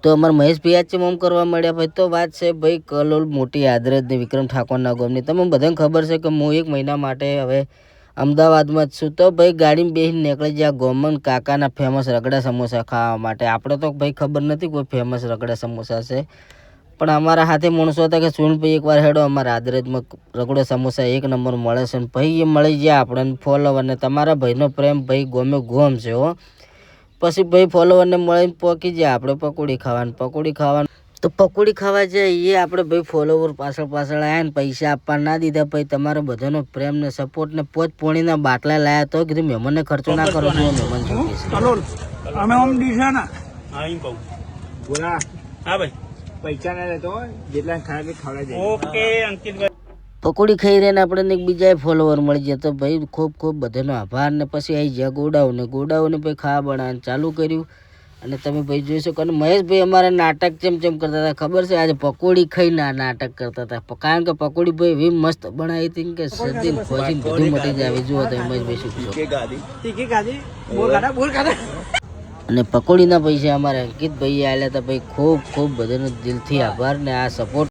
તો અમારા મહેશભાઈ આજ ઓમ કરવા મળ્યા ભાઈ. તો વાત છે ભાઈ કલોલ મોટી આદરજની વિક્રમ ઠાકોરના ગામની. તમને બધાને ખબર છે કે હું 1 મહિના માટે હવે અમદાવાદમાં જ છું. તો ભાઈ ગાડીમાં બેસીને નીકળી ગયા ગોમન કાકાના ફેમસ રગડા સમોસા ખાવા માટે. આપણે તો ભાઈ ખબર નથી કોઈ ફેમસ રગડા સમોસા છે, પણ અમારા હાથે માણસો હતા કે સુનભાઈ એકવાર હેડો અમારા આદરજમાં રગડો સમોસા 1 નંબર મળે છે. ને ભાઈ એ મળી ગયા આપણને ફોલોવરને. તમારા ભાઈનો પ્રેમ ભાઈ ગોમે ગોમ છે હો. પછી ભાઈ ફોલોવરને મળીને પહોંચી જાય આપણે પકોડી ખાવાનું. તો પકોડી ખાવા જાય એ આપણે ભાઈ ફોલોવર પાછળ આવ્યા ને પૈસા આપવા ના દીધા. ભાઈ તમારો બધાનો પ્રેમ ને સપોર્ટ ને પોણીના બાટલા લાયા તો કીધું મહેમાનને ખર્ચો ના કરો. મહેમાન શું અમે ઓમ ડીસાના હા એમ કહું. બોલા હા ભાઈ પૈસા ના લેતો જેટલા ખાય ખવડાવી દે. ઓકે અંકિતભાઈ. પકોડી ખાઈ રહીને આપણે બીજા ફોલોવર મળી જાય. તો ભાઈ ખૂબ બધાનો આભાર. ને પછી આવી ગયા ગોડાઉને ભાઈ ખાવા બનાવવાનું ચાલુ કર્યું. અને તમે ભાઈ જોઈ શકો. અને મહેશભાઈ અમારા નાટક ચેમ કરતા હતા ખબર છે? આજે પકોડી ખાઈને નાટક કરતા હતા. કારણ કે પકોડી ભાઈ એવી મસ્ત બનાવી હતી કે સદીન ખોજીને બધું મટી જાય. જુઓ તમે મહેશભાઈ શું કહો. અને પકોડીના પૈસા અમારા અંકિતભાઈ આલ્યા હતા ભાઈ. ખૂબ બધાનો દિલથી આભાર. ને આ સપોર્ટ